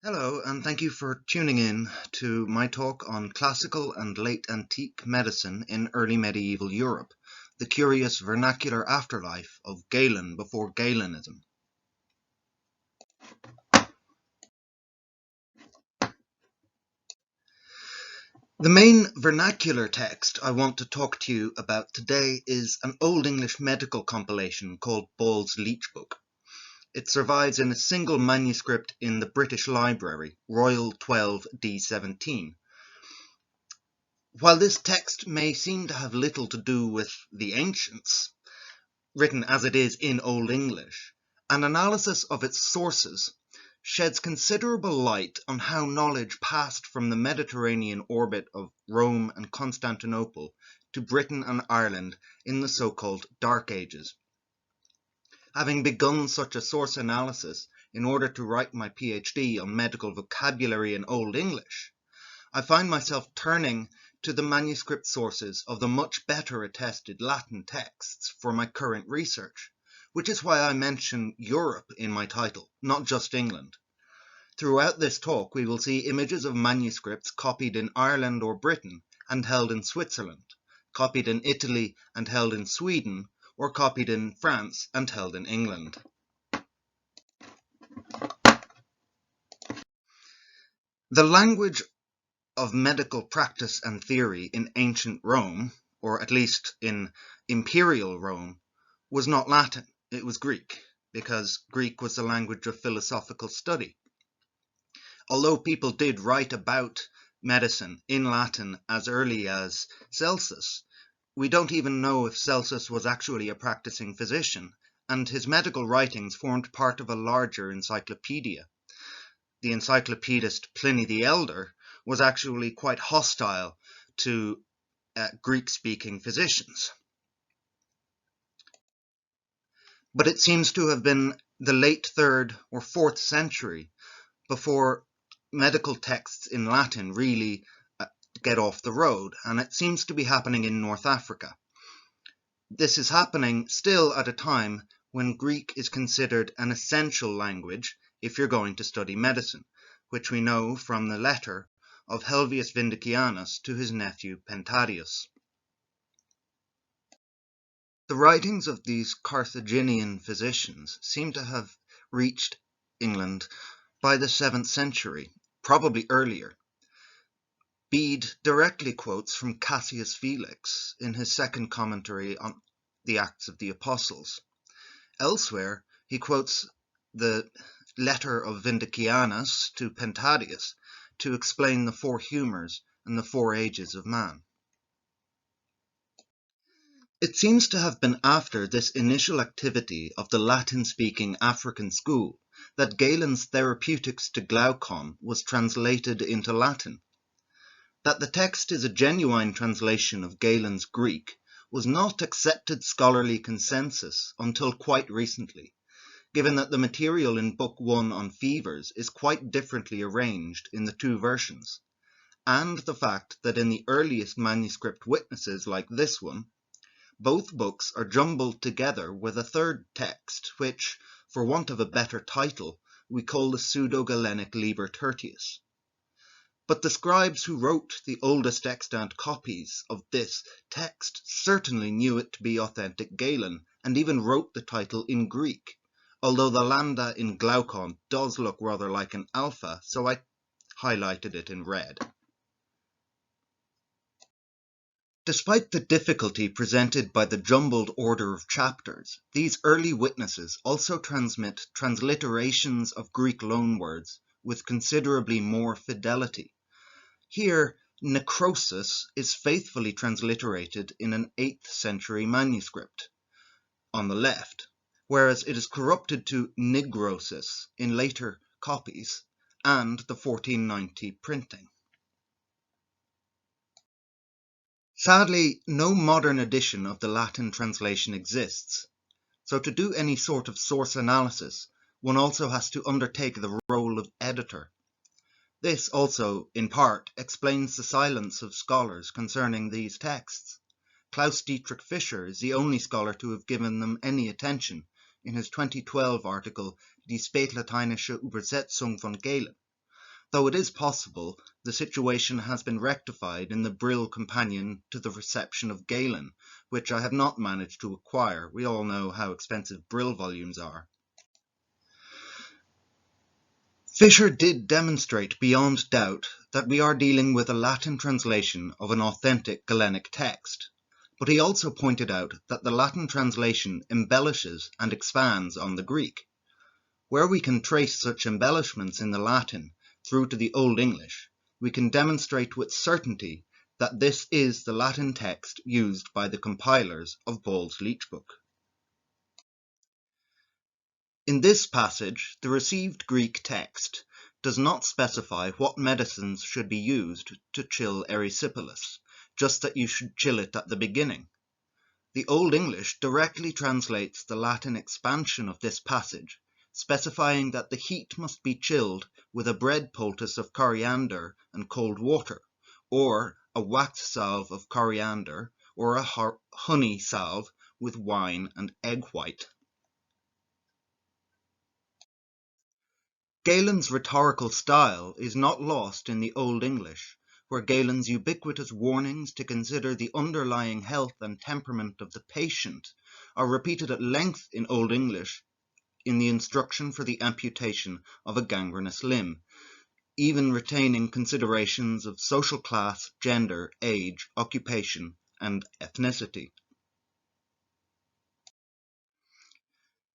Hello, and thank you for tuning in to my talk on classical and late antique medicine in early medieval Europe, the curious vernacular afterlife of Galen before Galenism. The main vernacular text I want to talk to you about today is an Old English medical compilation called Ball's Leech Book. It survives in a single manuscript in the British Library, Royal 12 D17. While this text may seem to have little to do with the ancients, written as it is in Old English, an analysis of its sources sheds considerable light on how knowledge passed from the Mediterranean orbit of Rome and Constantinople to Britain and Ireland in the so-called Dark Ages. Having begun such a source analysis in order to write my PhD on medical vocabulary in Old English, I find myself turning to the manuscript sources of the much better attested Latin texts for my current research, which is why I mention Europe in my title, not just England. Throughout this talk we will see images of manuscripts copied in Ireland or Britain and held in Switzerland, copied in Italy and held in Sweden, or copied in France and held in England. The language of medical practice and theory in ancient Rome, or at least in imperial Rome, was not Latin, it was Greek, because Greek was the language of philosophical study. Although people did write about medicine in Latin as early as Celsus, we don't even know if Celsus was actually a practicing physician, and his medical writings formed part of a larger encyclopedia. The encyclopedist Pliny the Elder was actually quite hostile to Greek-speaking physicians. But it seems to have been the late 3rd or 4th century before medical texts in Latin really get off the road, and it seems to be happening in North Africa. This is happening still at a time when Greek is considered an essential language if you're going to study medicine, which we know from the letter of Helvius Vindicianus to his nephew Pentadius. The writings of these Carthaginian physicians seem to have reached England by the 7th century, probably earlier. Bede directly quotes from Cassius Felix in his second commentary on the Acts of the Apostles. Elsewhere, he quotes the letter of Vindicianus to Pentadius to explain the 4 humours and the 4 ages of man. It seems to have been after this initial activity of the Latin-speaking African school that Galen's Therapeutics to Glaucon was translated into Latin. That the text is a genuine translation of Galen's Greek was not accepted scholarly consensus until quite recently, given that the material in Book 1 on fevers is quite differently arranged in the 2 versions, and the fact that in the earliest manuscript witnesses like this one, both books are jumbled together with a 3rd text which, for want of a better title, we call the Pseudo-Galenic Liber Tertius. But the scribes who wrote the oldest extant copies of this text certainly knew it to be authentic Galen, and even wrote the title in Greek, although the lambda in Glaucon does look rather like an alpha, so I highlighted it in red. Despite the difficulty presented by the jumbled order of chapters, these early witnesses also transmit transliterations of Greek loanwords with considerably more fidelity. Here, necrosis is faithfully transliterated in an 8th century manuscript on the left, whereas it is corrupted to nigrosis in later copies and the 1490 printing. Sadly, no modern edition of the Latin translation exists, so to do any sort of source analysis, one also has to undertake the role of editor. This also, in part, explains the silence of scholars concerning these texts. Klaus Dietrich Fischer is the only scholar to have given them any attention in his 2012 article Die spätlateinische Übersetzung von Galen. though it is possible the situation has been rectified in the Brill companion to the reception of Galen, which I have not managed to acquire. We all know how expensive Brill volumes are. Fischer did demonstrate beyond doubt that we are dealing with a Latin translation of an authentic Galenic text, but he also pointed out that the Latin translation embellishes and expands on the Greek. Where we can trace such embellishments in the Latin through to the Old English, we can demonstrate with certainty that this is the Latin text used by the compilers of Ball's Leech Book. In this passage, the received Greek text does not specify what medicines should be used to chill erysipelas, just that you should chill it at the beginning. The Old English directly translates the Latin expansion of this passage, specifying that the heat must be chilled with a bread poultice of coriander and cold water, or a wax salve of coriander, or a honey salve with wine and egg white. Galen's rhetorical style is not lost in the Old English, where Galen's ubiquitous warnings to consider the underlying health and temperament of the patient are repeated at length in Old English in the instruction for the amputation of a gangrenous limb, even retaining considerations of social class, gender, age, occupation, and ethnicity.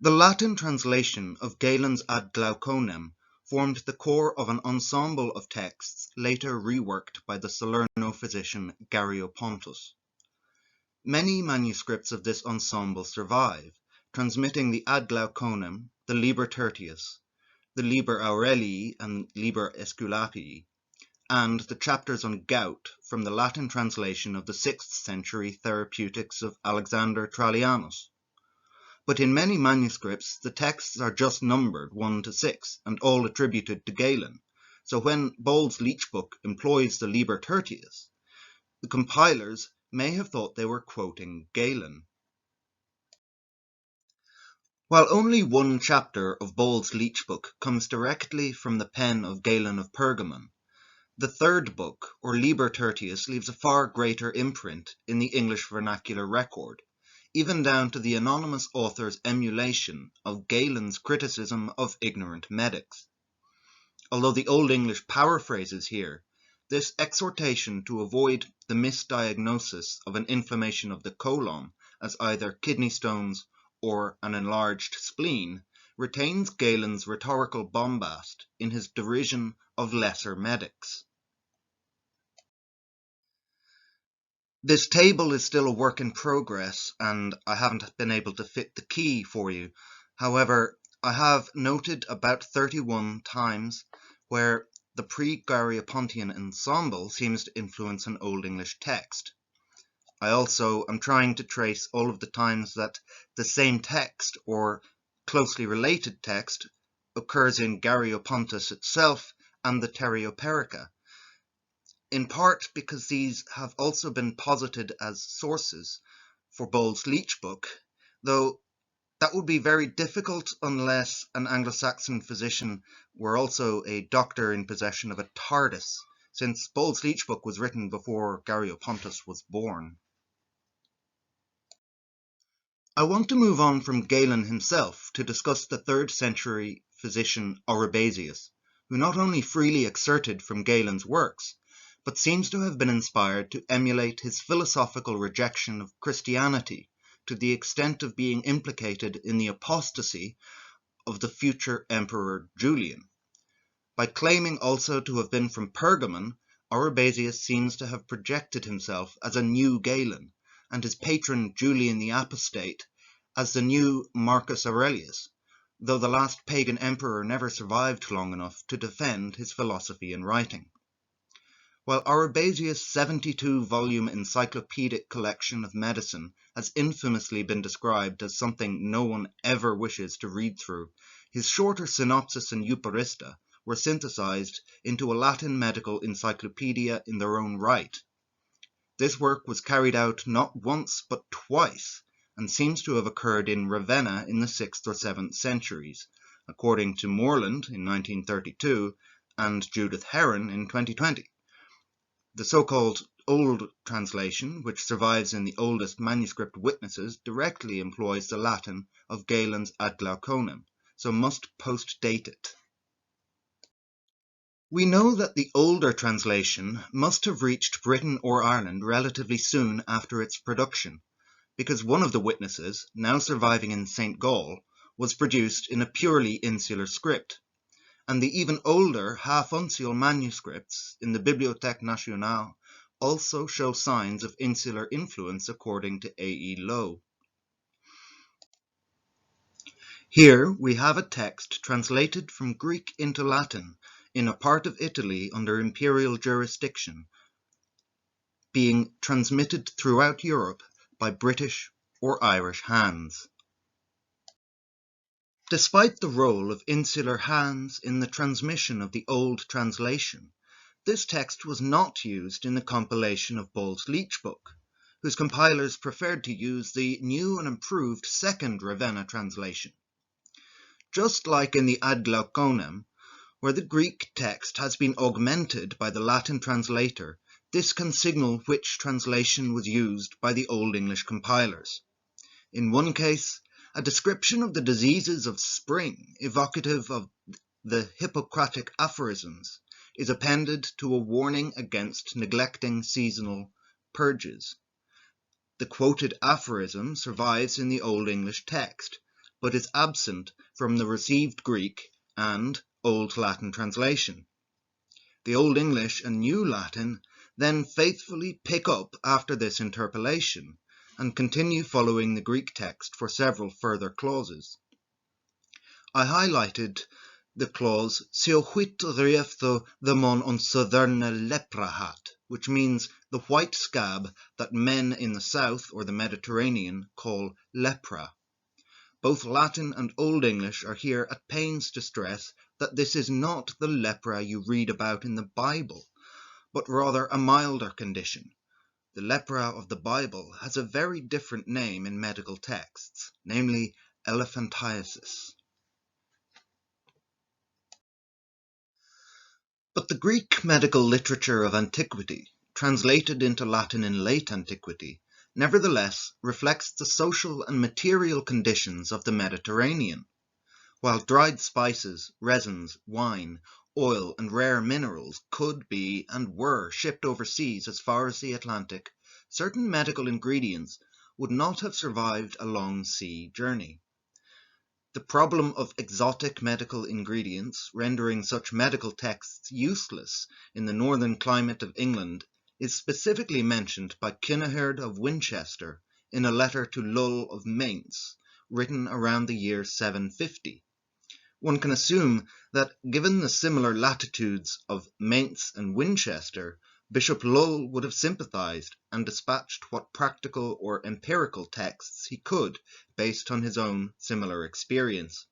The Latin translation of Galen's Ad Glauconem formed the core of an ensemble of texts later reworked by the Salerno physician Gariopontus. Many manuscripts of this ensemble survive, transmitting the Ad Glauconem, the Liber Tertius, the Liber Aurelii and Liber Aesculapii, and the chapters on gout from the Latin translation of the 6th century Therapeutics of Alexander Trallianus. But in many manuscripts, the texts are just numbered 1 to 6 and all attributed to Galen. So when Ball's Leech Book employs the Liber Tertius, the compilers may have thought they were quoting Galen. While only one chapter of Ball's Leech Book comes directly from the pen of Galen of Pergamon, the third book, or Liber Tertius, leaves a far greater imprint in the English vernacular record, even down to the anonymous author's emulation of Galen's criticism of ignorant medics. Although the Old English paraphrases here, this exhortation to avoid the misdiagnosis of an inflammation of the colon as either kidney stones or an enlarged spleen retains Galen's rhetorical bombast in his derision of lesser medics. This table is still a work in progress, and I haven't been able to fit the key for you. However, I have noted about 31 times where the pre-Gariopontian ensemble seems to influence an Old English text. I also am trying to trace all of the times that the same text or closely related text occurs in Gariopontus itself and the Terioperica, in part because these have also been posited as sources for Ball's Leech Book, though that would be very difficult unless an Anglo-Saxon physician were also a doctor in possession of a TARDIS, since Ball's Leech Book was written before Gariopontus was born. I want to move on from Galen himself to discuss the 3rd century physician Oribasius, who not only freely excerpted from Galen's works, but seems to have been inspired to emulate his philosophical rejection of Christianity to the extent of being implicated in the apostasy of the future Emperor Julian. By claiming also to have been from Pergamon, Oribasius seems to have projected himself as a new Galen, and his patron Julian the Apostate as the new Marcus Aurelius, though the last pagan emperor never survived long enough to defend his philosophy in writing. While Oribasius' 72-volume encyclopedic collection of medicine has infamously been described as something no one ever wishes to read through, his shorter Synopsis and Euporista were synthesized into a Latin medical encyclopedia in their own right. This work was carried out not once but twice, and seems to have occurred in Ravenna in the 6th or 7th centuries, according to Moreland in 1932, and Judith Herron in 2020. The so-called Old translation, which survives in the oldest manuscript witnesses, directly employs the Latin of Galen's Ad Glauconem, so must post-date it. We know that the older translation must have reached Britain or Ireland relatively soon after its production, because one of the witnesses, now surviving in St. Gall, was produced in a purely insular script, and the even older half-uncial manuscripts in the Bibliothèque Nationale also show signs of insular influence according to A.E. Lowe. Here we have a text translated from Greek into Latin in a part of Italy under imperial jurisdiction, being transmitted throughout Europe by British or Irish hands. Despite the role of insular hands in the transmission of the old translation, this text was not used in the compilation of Ball's Leech Book, whose compilers preferred to use the new and improved second Ravenna translation. Just like in the Ad Glauconem, where the Greek text has been augmented by the Latin translator, this can signal which translation was used by the Old English compilers. In one case, a description of the diseases of spring, evocative of the Hippocratic aphorisms, is appended to a warning against neglecting seasonal purges. The quoted aphorism survives in the Old English text, but is absent from the received Greek and Old Latin translation. The Old English and New Latin then faithfully pick up after this interpolation, and continue following the Greek text for several further clauses. I highlighted the clause "Seohuit riefto the mon on southern lepra hat," which means the white scab that men in the south or the Mediterranean call lepra. Both Latin and Old English are here at pains to stress that this is not the lepra you read about in the Bible, but rather a milder condition. The lepra of the Bible has a very different name in medical texts, namely elephantiasis. But the Greek medical literature of antiquity, translated into Latin in late antiquity, nevertheless reflects the social and material conditions of the Mediterranean. While dried spices, resins, wine, oil, and rare minerals could be and were shipped overseas as far as the Atlantic, certain medical ingredients would not have survived a long sea journey. The problem of exotic medical ingredients rendering such medical texts useless in the northern climate of England is specifically mentioned by Kineherd of Winchester in a letter to Lull of Mainz, written around the year 750. One can assume that, given the similar latitudes of Mainz and Winchester, Bishop Lull would have sympathized and dispatched what practical or empirical texts he could based on his own similar experience.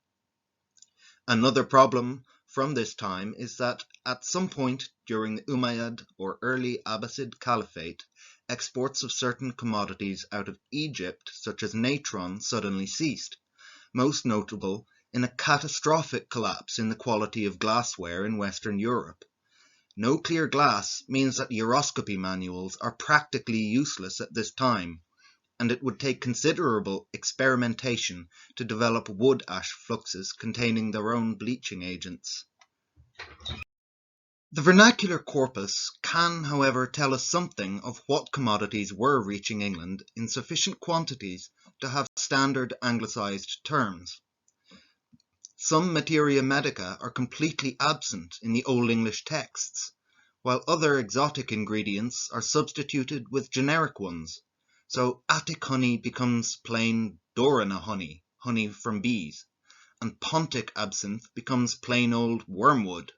Another problem from this time is that at some point during the Umayyad or early Abbasid Caliphate, exports of certain commodities out of Egypt, such as natron, suddenly ceased, most notable in a catastrophic collapse in the quality of glassware in Western Europe. No clear glass means that uroscopy manuals are practically useless at this time, and it would take considerable experimentation to develop wood ash fluxes containing their own bleaching agents. The vernacular corpus can, however, tell us something of what commodities were reaching England in sufficient quantities to have standard anglicised terms. Some materia medica are completely absent in the Old English texts, while other exotic ingredients are substituted with generic ones. So Attic honey becomes plain Dorana honey, honey from bees, and Pontic absinthe becomes plain old wormwood.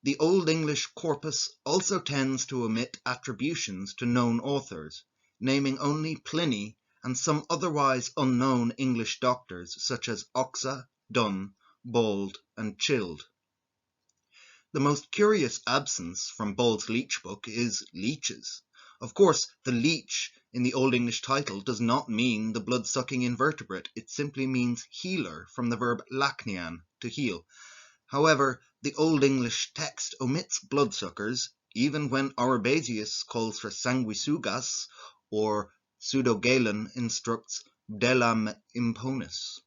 The Old English corpus also tends to omit attributions to known authors, naming only Pliny and some otherwise unknown English doctors such as Oxa, Dunn, Bald, and Childe. The most curious absence from Ball's Leech Book is leeches. Of course, the leech in the Old English title does not mean the blood-sucking invertebrate. It simply means healer from the verb lachnian, to heal. However, the Old English text omits bloodsuckers, even when Oribasius calls for sanguisugas, or Pseudo-Galen instructs delam imponis.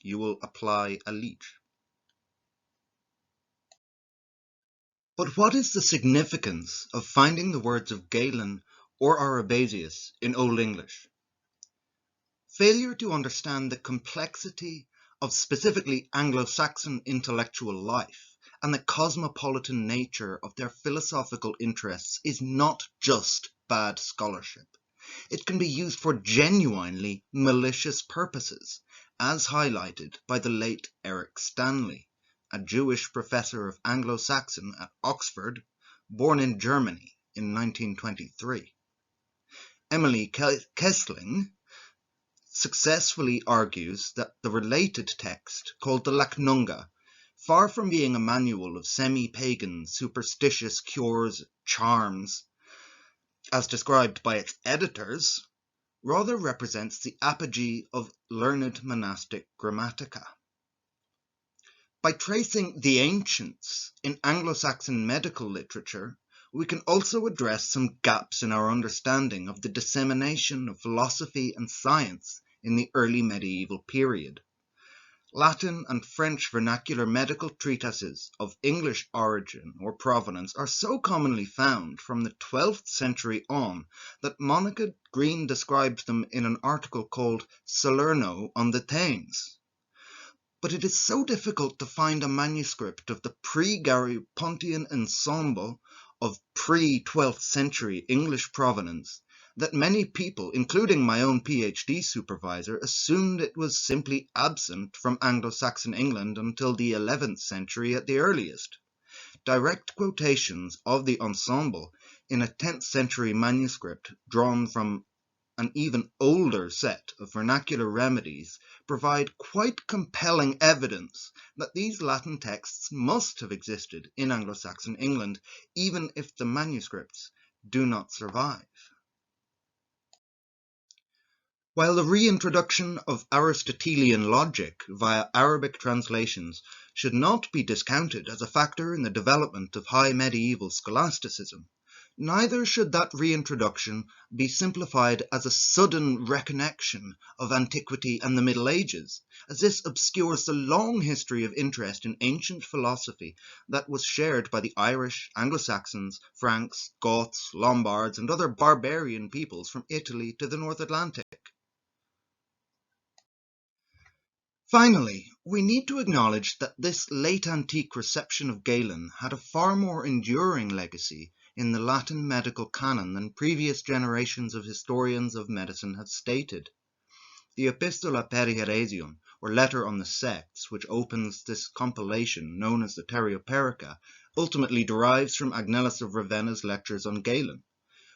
You will apply a leech. But what is the significance of finding the words of Galen or Oribasius in Old English? Failure to understand the complexity of specifically Anglo-Saxon intellectual life and the cosmopolitan nature of their philosophical interests is not just bad scholarship. It can be used for genuinely malicious purposes, as highlighted by the late Eric Stanley, a Jewish professor of Anglo-Saxon at Oxford, born in Germany in 1923. Emily Kessling successfully argues that the related text, called the Lacnunga, far from being a manual of semi-pagan superstitious cures, charms, as described by its editors, rather represents the apogee of learned monastic grammatica. By tracing the ancients in Anglo-Saxon medical literature, we can also address some gaps in our understanding of the dissemination of philosophy and science in the early medieval period. Latin and French vernacular medical treatises of English origin or provenance are so commonly found from the 12th century on that Monica Green describes them in an article called Salerno on the Thames. But it is so difficult to find a manuscript of the pre-Gariopontian ensemble of pre-12th century English provenance that many people, including my own PhD supervisor, assumed it was simply absent from Anglo-Saxon England until the 11th century at the earliest. Direct quotations of the ensemble in a 10th century manuscript drawn from an even older set of vernacular remedies provide quite compelling evidence that these Latin texts must have existed in Anglo-Saxon England, even if the manuscripts do not survive. While the reintroduction of Aristotelian logic via Arabic translations should not be discounted as a factor in the development of high medieval scholasticism, neither should that reintroduction be simplified as a sudden reconnection of antiquity and the Middle Ages, as this obscures the long history of interest in ancient philosophy that was shared by the Irish, Anglo-Saxons, Franks, Goths, Lombards, and other barbarian peoples from Italy to the North Atlantic. Finally, we need to acknowledge that this late antique reception of Galen had a far more enduring legacy in the Latin medical canon than previous generations of historians of medicine have stated. The Epistola per Heresium, or Letter on the Sects, which opens this compilation known as the Tereoperica, ultimately derives from Agnellus of Ravenna's lectures on Galen,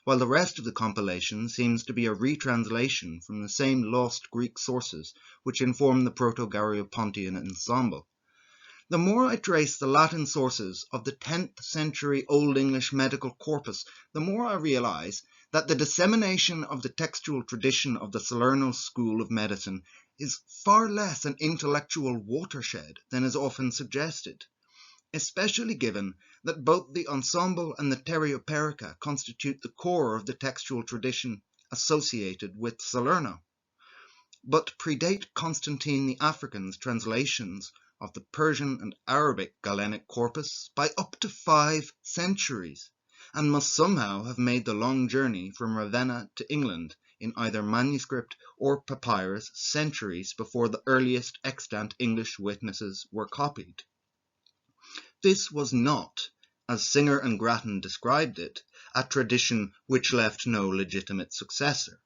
while the rest of the compilation seems to be a retranslation from the same lost Greek sources which inform the Proto-Gariopontian ensemble. The more I trace the Latin sources of the 10th century Old English medical corpus, the more I realize that the dissemination of the textual tradition of the Salerno school of medicine is far less an intellectual watershed than is often suggested, especially given that both the ensemble and the Tereoperica constitute the core of the textual tradition associated with Salerno, but predate Constantine the African's translations of the Persian and Arabic Galenic corpus by up to 5 centuries, and must somehow have made the long journey from Ravenna to England in either manuscript or papyrus centuries before the earliest extant English witnesses were copied. This was not, as Singer and Grattan described it, a tradition which left no legitimate successor,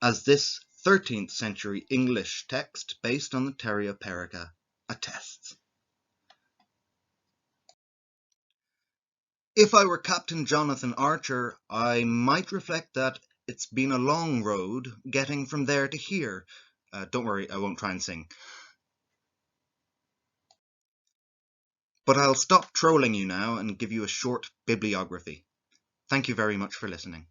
as this 13th century English text based on the Tereoperica attests. If I were Captain Jonathan Archer, I might reflect that it's been a long road getting from there to here. Don't worry, I won't try and sing. But I'll stop trolling you now and give you a short bibliography. Thank you very much for listening.